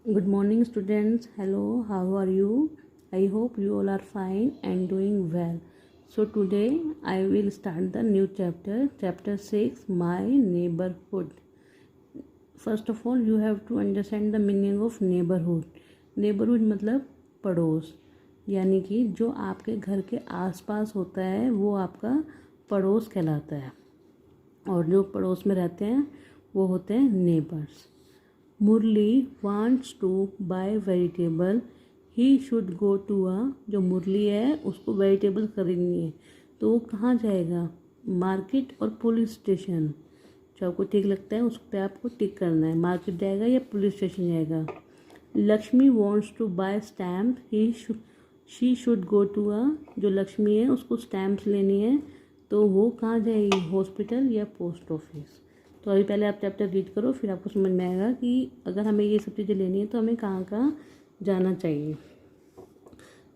Good morning, students. Hello, how are you? I hope you all are fine and doing well. So, today I will start the new chapter, chapter 6, My Neighborhood. First of all, you have to understand the meaning of neighborhood. Neighborhood मतलब पड़ोस, यानी कि जो आपके घर के आसपास होता है वो आपका पड़ोस कहलाता है, और जो पड़ोस में रहते हैं वो होते हैं neighbours. Murli wants to buy vegetable. He should go to जो मुरली है उसको वेजिटेबल खरीदनी है तो वो कहाँ जाएगा? मार्केट और पुलिस स्टेशन. जो आपको ठीक लगता है उस पर आपको टिक करना है. मार्केट जाएगा या पुलिस स्टेशन जाएगा. Lakshmi wants to buy stamp. She should go to जो लक्ष्मी है उसको स्टैम्प्स लेनी है तो वो कहाँ जाएगी? हॉस्पिटल या पोस्ट ऑफिस. तो अभी पहले आप चैप्टर रीड करो, फिर आपको समझ में आएगा कि अगर हमें ये सब चीज़ें लेनी है तो हमें कहाँ कहाँ जाना चाहिए.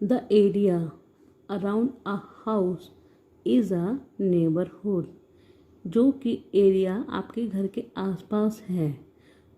The area around a house is a neighbourhood. जो कि एरिया आपके घर के आसपास है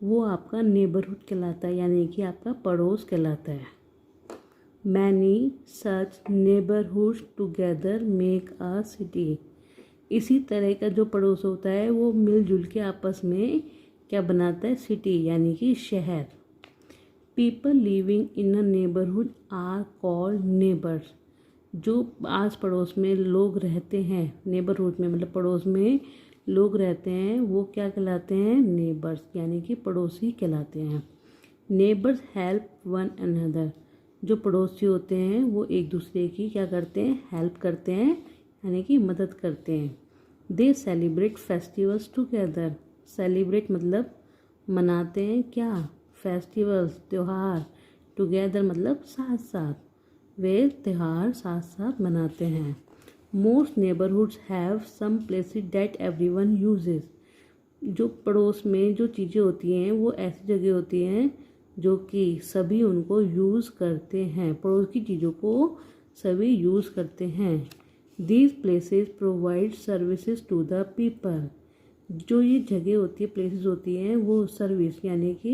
वो आपका नेबरहुड कहलाता है, यानी कि आपका पड़ोस कहलाता है. Many such neighbourhoods together make a city. इसी तरह का जो पड़ोस होता है वो मिलजुल के आपस में क्या बनाता है? सिटी, यानी कि शहर. People living in a neighbourhood are called neighbours. जो आस पड़ोस में लोग रहते हैं, नेबरहुड में मतलब पड़ोस में लोग रहते हैं, वो क्या कहलाते हैं? नेबर्स, यानी कि पड़ोसी कहलाते हैं. Neighbours help one another. जो पड़ोसी होते हैं वो एक दूसरे की क्या करते हैं? हेल्प करते हैं, यानी कि मदद करते हैं. दे सेलिब्रेट फेस्टिवल्स टुगेदर. सेलिब्रेट मतलब मनाते हैं क्या? फेस्टिवल्स, त्यौहार. टुगेदर मतलब साथ साथ. वे त्यौहार साथ साथ मनाते हैं. Most neighbourhoods have some places that everyone uses. जो पड़ोस में जो चीज़ें होती हैं वो ऐसी जगह होती हैं जो कि सभी उनको यूज़ करते हैं. पड़ोस की चीज़ों को सभी यूज़ करते हैं. These places provide services to the people. जो ये जगह होती है, प्लेसेस होती हैं, वो सर्विस यानी कि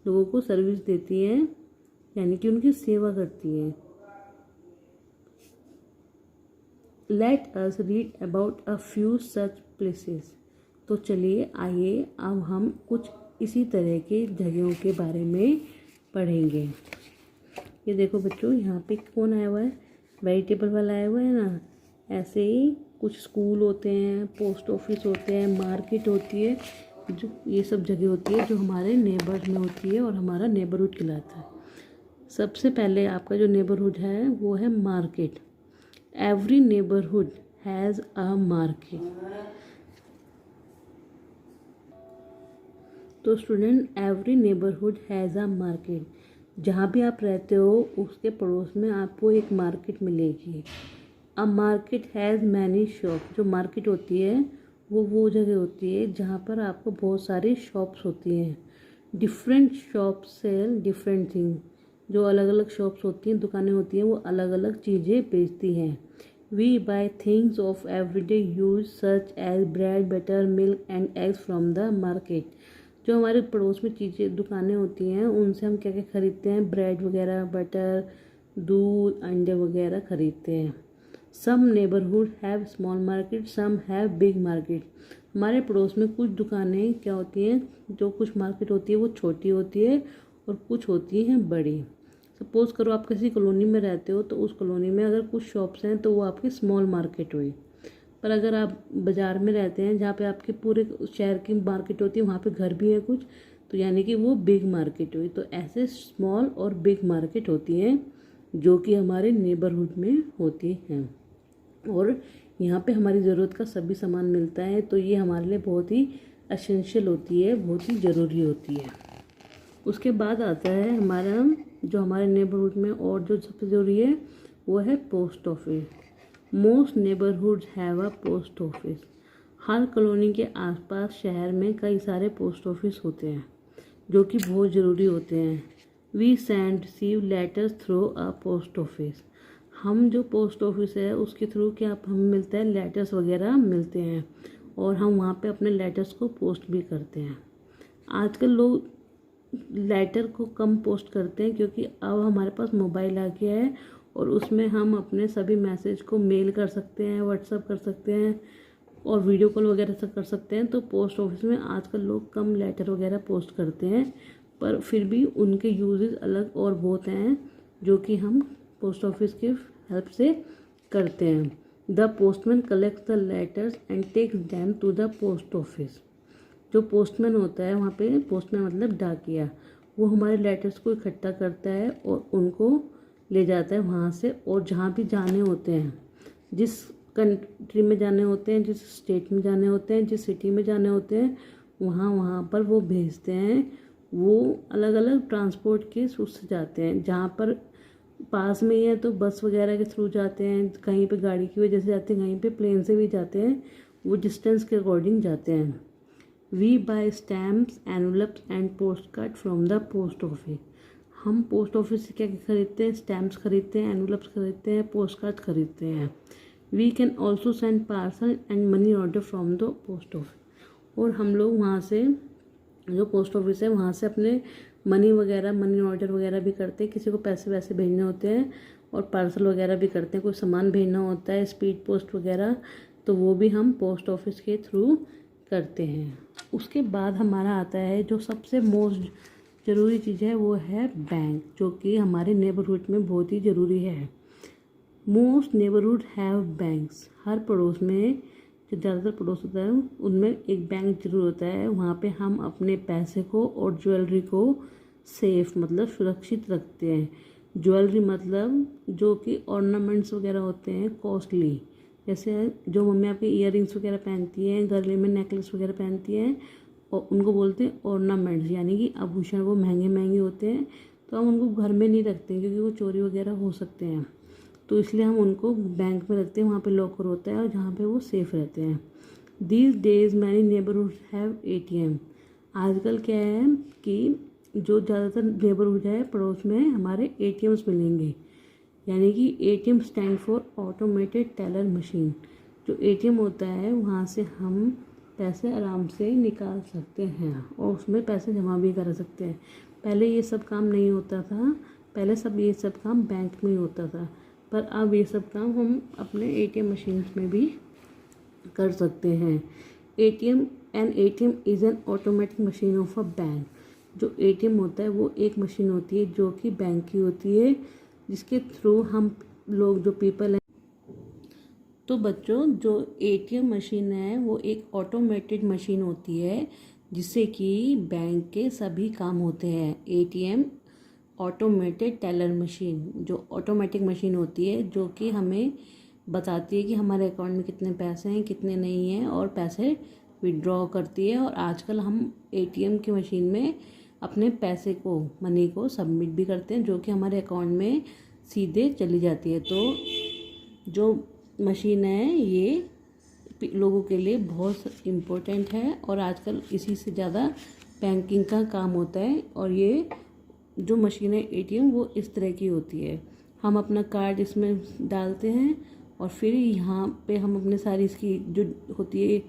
लोगों को सर्विस देती हैं, यानी कि उनकी सेवा करती हैं. Let us read about a few such places. तो चलिए आइए अब हम कुछ इसी तरह के जगहों के बारे में पढ़ेंगे. ये देखो बच्चों, यहाँ पे कौन आया हुआ है? वेजिटेबल वाला आया हुआ है ना. ऐसे ही कुछ स्कूल होते हैं, पोस्ट ऑफिस होते हैं, मार्केट होती है, जो ये सब जगह होती है जो हमारे नेबर में होती है और हमारा नेबरहुड कहलाता है. सबसे पहले आपका जो नेबरहुड है वो है market. Every neighbourhood has a market. तो student, every neighbourhood has a market. जहाँ भी आप रहते हो उसके पड़ोस में आपको एक मार्केट मिलेगी. A market has many shop. जो मार्केट होती है वो जगह होती है जहाँ पर आपको बहुत सारी शॉप्स होती हैं. Different shops sell different thing. जो अलग अलग शॉप्स होती हैं, दुकानें होती हैं, वो अलग अलग चीज़ें बेचती हैं. We buy things of everyday use such as bread butter milk and eggs from the market. जो हमारे पड़ोस में चीज़ें दुकानें होती हैं उनसे हम क्या क्या खरीदते हैं? ब्रेड वगैरह, बटर, दूध, अंडे वगैरह खरीदते हैं. Some neighbourhood have small market, some have big market. हमारे पड़ोस में कुछ दुकानें क्या होती हैं, जो कुछ मार्केट होती है वो छोटी होती है और कुछ होती हैं बड़ी. सपोज़ करो आप किसी कॉलोनी में रहते हो तो उस कॉलोनी में अगर कुछ शॉप्स हैं तो वो आपकी स्मॉल मार्केट हुई. पर अगर आप बाज़ार में रहते हैं जहाँ पे आपके पूरे शहर की मार्केट होती है, वहाँ पे घर भी है कुछ, तो यानी कि वो बिग मार्केट हुई. तो ऐसे स्मॉल और बिग मार्केट होती हैं जो कि हमारे नेबरहुड में होती हैं और यहाँ पे हमारी ज़रूरत का सभी सामान मिलता है. तो ये हमारे लिए बहुत ही एसेंशियल होती है, बहुत ही ज़रूरी होती है. उसके बाद आता है हमारा जो हमारे नेबरहुड में और जो सबसे ज़रूरी है वो है post office. Most neighbourhoods have a post office. Her colony के आसपास शहर में कई सारे पोस्ट ऑफिस होते हैं जो कि बहुत ज़रूरी होते हैं. We send receive letters through a post office. हम जो पोस्ट ऑफिस है उसके थ्रू क्या हमें मिलता है? लेटर्स वगैरह मिलते हैं और हम वहाँ पे अपने लेटर्स को पोस्ट भी करते हैं. आजकल लोग लेटर को कम पोस्ट करते हैं, क्योंकि अब हमारे पास मोबाइल आ गया है और उसमें हम अपने सभी मैसेज को मेल कर सकते हैं, व्हाट्सअप कर सकते हैं और वीडियो कॉल वगैरह सब कर सकते हैं। तो पोस्ट ऑफिस में आजकल लोग कम लेटर वगैरह पोस्ट करते हैं, पर फिर भी उनके यूजेस अलग और बहुत हैं जो कि हम पोस्ट ऑफिस की हेल्प से करते हैं। The postman collects the letters and takes them to the post office. जो पोस्टमैन होता है वहाँ पे, पोस्टमैन मतलब डाकिया, वो हमारे लेटर्स को इकट्ठा करता है और उनको ले जाता है वहाँ से। और जहाँ भी जाने होते हैं, जिस कंट्री में जाने होते हैं, जिस स्टेट में जाने होते हैं, जिस सिटी में जाने होते हैं, वहाँ पर वो भेजते हैं। वो अलग अलग ट्रांसपोर्ट के उससे जाते हैं। जहाँ पर पास में ही है तो बस वगैरह के थ्रू जाते हैं, कहीं पे गाड़ी की वजह से जाते हैं, कहीं पे प्लेन से भी जाते हैं। वो डिस्टेंस के अकॉर्डिंग जाते हैं। We buy stamps, envelopes and post card from the post office. हम पोस्ट ऑफिस से क्या खरीदते हैं? स्टैम्प्स खरीदते हैं, एनवलप्स खरीदते हैं, पोस्ट कार्ड खरीदते हैं। We can also send parcel and money order from the post office. और हम लोग वहाँ से, जो पोस्ट ऑफिस है वहाँ से अपने मनी ऑर्डर वगैरह भी करते हैं। किसी को पैसे वैसे भेजने होते हैं और पार्सल वगैरह भी करते हैं। कोई सामान भेजना होता है, स्पीड पोस्ट वगैरह, तो वो भी हम पोस्ट ऑफिस के थ्रू करते हैं। उसके बाद हमारा आता है जो सबसे मोस्ट ज़रूरी चीज़ है, वो है बैंक, जो कि हमारे नेबरहुड में बहुत ही ज़रूरी है। Most neighbourhood have banks. हर पड़ोस में, जो ज़्यादातर पड़ोस होता है उनमें एक बैंक जरूर होता है। वहाँ पे हम अपने पैसे को और ज्वेलरी को सेफ मतलब सुरक्षित रखते हैं। ज्वेलरी मतलब जो कि ऑर्नामेंट्स वगैरह होते हैं कॉस्टली, जैसे जो मम्मी आपकी ईयररिंग्स वगैरह पहनती हैं, गले में नेकलेस वगैरह पहनती हैं, और उनको बोलते हैं ऑर्नामेंट्स, यानी कि आभूषण। वो महंगे होते हैं, तो हम उनको घर में नहीं रखते हैं क्योंकि वो चोरी वगैरह हो सकते हैं। तो इसलिए हम उनको बैंक में रखते हैं, वहाँ पे लॉकर होता है और जहाँ पे वो सेफ़ रहते हैं। These days many neighbourhood have ATM। आजकल क्या है कि जो ज़्यादातर नेबरहुड है पड़ोस में हमारे ATMs मिलेंगे, यानी कि ATM stand for automated teller machine. जो ATM होता है वहाँ से हम पैसे आराम से निकाल सकते हैं और उसमें पैसे जमा भी कर सकते हैं। पहले ये सब काम नहीं होता था, पहले ये सब काम बैंक में ही होता था, पर अब ये सब काम हम अपने ATM मशीन्स में भी कर सकते हैं। ATM is an automatic machine of a bank. जो ATM होता है वो एक मशीन होती है जो कि बैंक की होती है, जिसके थ्रू हम लोग, जो पीपल हैं। तो बच्चों, जो ATM मशीन है वो एक ऑटोमेटेड मशीन होती है जिससे कि बैंक के सभी काम होते हैं। ATM ऑटोमेटेड टेलर मशीन, जो ऑटोमेटिक मशीन होती है जो कि हमें बताती है कि हमारे अकाउंट में कितने पैसे हैं, कितने नहीं हैं, और पैसे विड्रॉ करती है। और आजकल हम ATM की मशीन में अपने पैसे को, मनी को सबमिट भी करते हैं, जो कि हमारे अकाउंट में सीधे चली जाती है। तो जो मशीन है ये लोगों के लिए बहुत इम्पोर्टेंट है और आजकल इसी से ज़्यादा बैंकिंग का काम होता है। और ये जो मशीन है ATM वो इस तरह की होती है। हम अपना कार्ड इसमें डालते हैं और फिर यहाँ पे हम अपने सारी इसकी जो होती है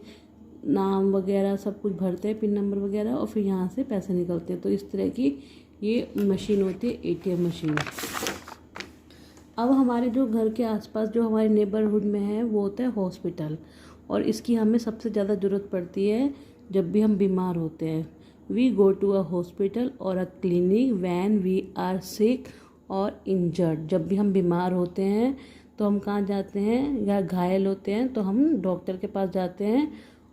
नाम वगैरह सब कुछ भरते हैं, पिन नंबर वगैरह, और फिर यहाँ से पैसे निकलते हैं। तो इस तरह की ये मशीन होती है ATM मशीन। अब हमारे जो घर के आसपास जो हमारे नेबरहुड में है वो होता है हॉस्पिटल, और इसकी हमें सबसे ज़्यादा ज़रूरत पड़ती है जब भी हम बीमार होते हैं। We go to a hospital or a clinic when we are sick or injured. जब भी हम बीमार होते हैं तो हम कहाँ जाते हैं, या घायल होते हैं तो हम डॉक्टर के पास जाते हैं,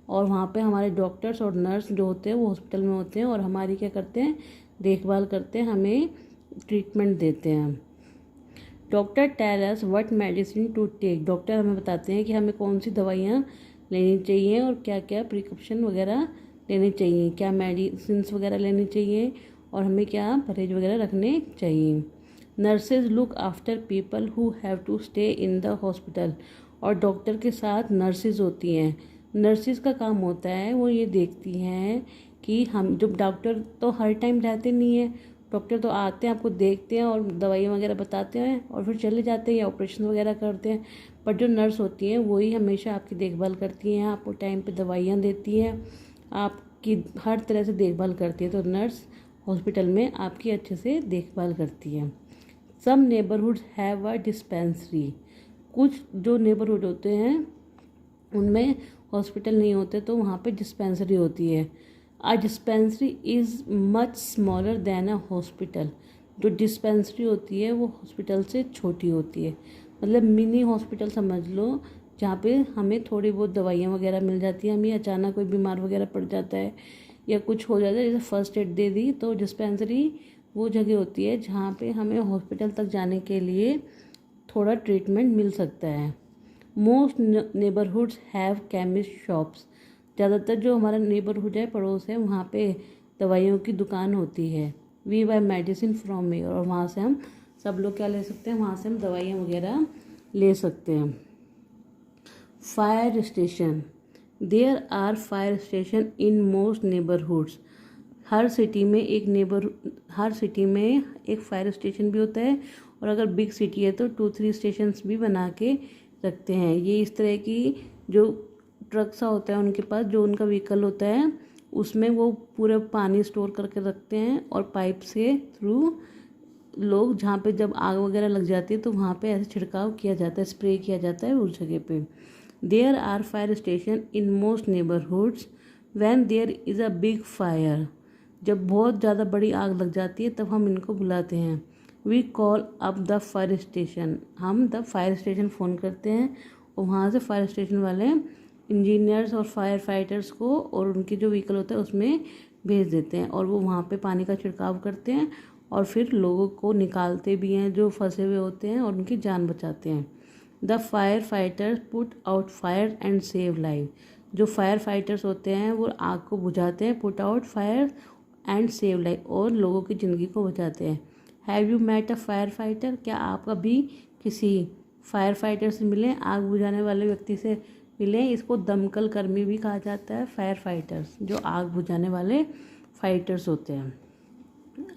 और वहाँ पे हमारे डॉक्टर्स और नर्स जो होते हैं वो हॉस्पिटल में होते हैं और हमारी क्या करते हैं, देखभाल करते हैं, हमें ट्रीटमेंट देते हैं। Doctor tell us what medicine to take. Doctor हमें बताते हैं कि हमें कौन सी दवाइयाँ लेनी चाहिए और क्या क्या प्रिकॉशन वगैरह लेनी चाहिए, क्या मेडिसिन वगैरह लेनी चाहिए और हमें क्या परहेज वगैरह रखने चाहिए। Nurses look after people who have to stay in the hospital. और डॉक्टर के साथ नर्सेज होती हैं। नर्सेज का काम होता है वो ये देखती हैं कि हम, जो डॉक्टर तो हर टाइम रहते नहीं हैं, डॉक्टर तो आते हैं, आपको देखते हैं और दवाइयाँ वगैरह बताते हैं और फिर चले जाते हैं या ऑपरेशन वगैरह करते हैं। पर जो नर्स होती हैं वही हमेशा आपकी देखभाल करती हैं, आपको टाइम पे दवाइयाँ देती हैं, आपकी हर तरह से देखभाल करती है। तो नर्स हॉस्पिटल में आपकी अच्छे से देखभाल करती है। सम नेबरहुड्स हैव अ डिस्पेंसरी, कुछ जो नेबरहुड होते हैं उनमें हॉस्पिटल नहीं होते तो वहाँ पे डिस्पेंसरी होती है। A dispensary is much smaller than a hospital, जो डिस्पेंसरी होती है वो हॉस्पिटल से छोटी होती है। मतलब मिनी हॉस्पिटल समझ लो, जहाँ पे हमें थोड़ी बहुत दवाइयाँ वगैरह मिल जाती हैं, हमें अचानक कोई बीमार वगैरह पड़ जाता है या कुछ हो जाता है, जैसे फर्स्ट एड दे दी, तो डिस्पेंसरी वो जगह होती है जहाँ पे हमें हॉस्पिटल तक जाने के लिए थोड़ा ट्रीटमेंट मिल सकता है। Most neighbourhoods have chemist shops, ज़्यादातर जो हमारा नेबरहुड है, पड़ोस है, वहाँ पे दवाइयों की दुकान होती है। We buy medicine from here, और वहाँ से हम सब लोग क्या ले सकते हैं, वहाँ से हम दवाइयाँ वगैरह ले सकते हैं। Fire station, there are fire station in most neighbourhoods, हर सिटी में एक फायर स्टेशन भी होता है, और अगर बिग सिटी है तो 2-3 स्टेशंस भी बना के रखते हैं। ये इस तरह की जो ट्रक सा होता है उनके पास, जो उनका व्हीकल होता है उसमें वो पूरा पानी स्टोर करके रखते हैं, और पाइप से थ्रू लोग जहाँ पे जब आग वगैरह लग जाती है तो वहाँ पे ऐसे छिड़काव किया जाता है, स्प्रे किया जाता है उस जगह पे। There are fire station in most neighbourhoods when there is a big fire, जब बहुत ज़्यादा बड़ी आग लग जाती है तब हम इनको बुलाते हैं। We call up the fire station, हम द फायर स्टेशन फ़ोन करते हैं, और वहाँ से फायर स्टेशन वाले इंजीनियर्स और फायर फाइटर्स को और उनके जो व्हीकल होता है उसमें भेज देते हैं, और वो वहाँ पे पानी का छिड़काव करते हैं और फिर लोगों को निकालते भी हैं जो फंसे हुए होते हैं, और उनकी जान बचाते हैं। The firefighters put out fire and save life, जो फायर फाइटर्स होते हैं वो आग को बुझाते हैं, put out fire and save life, और लोगों की ज़िंदगी को बचाते हैं। Have you met a firefighter, क्या आप कभी किसी फायर फाइटर से मिले, आग बुझाने वाले व्यक्ति से मिले? इसको दमकल कर्मी भी कहा जाता है, फायर फाइटर्स, जो आग बुझाने वाले फाइटर्स होते हैं।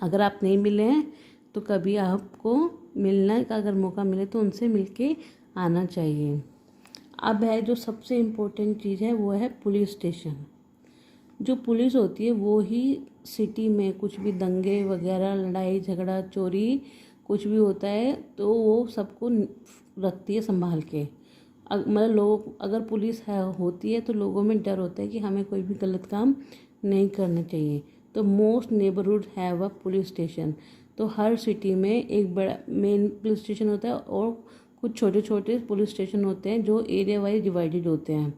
अगर आप नहीं मिले हैं तो कभी आपको मिलने का अगर मौका मिले तो उनसे मिलके आना चाहिए। अब है जो सबसे इम्पोर्टेंट चीज़ है वो है पुलिस स्टेशन। जो पुलिस होती है वो ही सिटी में कुछ भी दंगे वगैरह, लड़ाई झगड़ा, चोरी कुछ भी होता है तो वो सबको रखती है संभाल के। मतलब लोग अगर पुलिस होती है तो लोगों में डर होता है कि हमें कोई भी गलत काम नहीं करना चाहिए। तो most neighbourhood have a police station, तो हर सिटी में एक बड़ा मेन पुलिस स्टेशन होता है और कुछ छोटे छोटे पुलिस स्टेशन होते हैं जो एरिया वाइज डिवाइडेड होते हैं।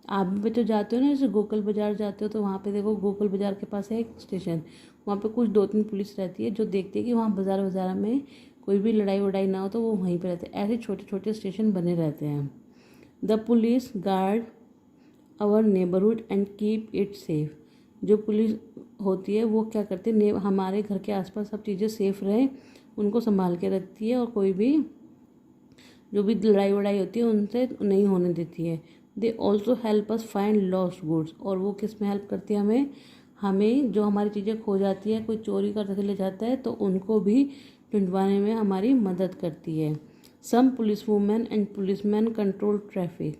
आप भी बच्चों जाते हो ना, जैसे गोकुल बाज़ार जाते हो तो वहाँ पे देखो गोकुल बाज़ार के पास है एक स्टेशन, वहाँ पे कुछ 2-3 पुलिस रहती है जो देखती है कि वहाँ बाज़ार में कोई भी लड़ाई वड़ाई ना हो तो वो वहीं पे रहते हैं। ऐसे छोटे छोटे स्टेशन बने रहते हैं। The police guard our neighbourhood and keep it safe, जो पुलिस होती है वो क्या करती है, हमारे घर के आसपास सब चीज़ें सेफ रहे उनको संभाल के रखती है, और कोई भी जो भी लड़ाई वड़ाई होती है उनसे नहीं होने देती है। They also help us find lost goods, और वो किस में हेल्प करती है हमें जो हमारी चीज़ें खो जाती है, कोई चोरी करके ले जाता है तो उनको भी ढूंढवाने में हमारी मदद करती है। Some police women and policeman control traffic,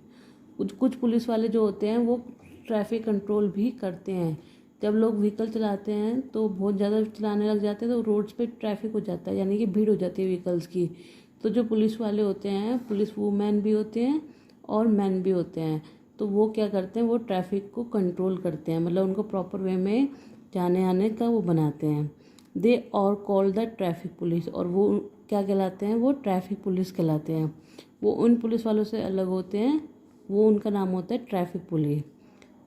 कुछ पुलिस वाले जो होते हैं वो ट्रैफिक कंट्रोल भी करते हैं। जब लोग व्हीकल चलाते हैं तो बहुत ज़्यादा चलाने लग जाते हैं तो रोड्स पे ट्रैफिक हो जाता है, यानी कि भीड़ हो जाती है व्हीकल्स की। तो जो पुलिस वाले होते हैं, पुलिस वुमेन भी होते हैं और मैन भी होते हैं, तो वो क्या करते हैं, वो ट्रैफिक को कंट्रोल करते हैं, मतलब उनको प्रॉपर वे में जाने आने का वो बनाते हैं। दे और कॉल द ट्रैफिक पुलिस, और वो क्या कहलाते हैं, वो ट्रैफिक पुलिस कहलाते हैं। वो उन पुलिस वालों से अलग होते हैं, वो उनका नाम होता है traffic police.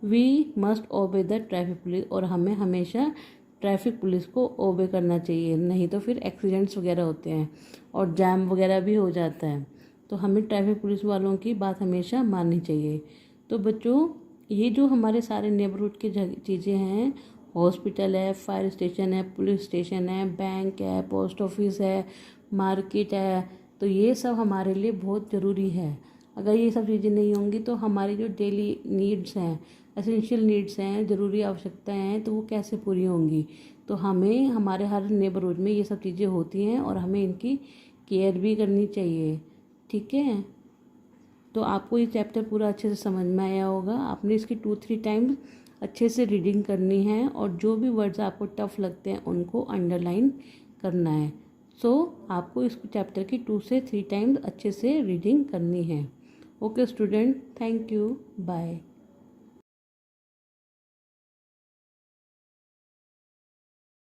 We must obey the traffic police, और हमें हमेशा ट्रैफिक पुलिस को ओबे करना चाहिए, नहीं तो फिर एक्सीडेंट्स वगैरह होते हैं और जाम वगैरह भी हो जाता है। तो हमें ट्रैफिक पुलिस वालों की बात हमेशा माननी चाहिए। तो बच्चों, ये जो हमारे सारे नेबरहुड की चीज़ें हैं, हॉस्पिटल है, फायर स्टेशन है, पुलिस स्टेशन है, बैंक है, पोस्ट ऑफिस है, मार्केट है, तो ये सब हमारे लिए बहुत ज़रूरी है। अगर ये सब चीज़ें नहीं होंगी तो हमारी जो डेली नीड्स हैं, एसेंशियल नीड्स हैं, ज़रूरी आवश्यकताएं हैं, तो वो कैसे पूरी होंगी। तो हमें हमारे हर नेबरहुड में ये सब चीज़ें होती हैं और हमें इनकी केयर भी करनी चाहिए। ठीक है, तो आपको ये चैप्टर पूरा अच्छे से समझ में आया होगा। आपने इसकी 2-3 टाइम्स अच्छे से रीडिंग करनी है और जो भी वर्ड्स आपको टफ लगते हैं उनको अंडरलाइन करना है। सो आपको इस चैप्टर की 2 से 3 टाइम्स अच्छे से रीडिंग करनी है। Okay student, thank you, bye.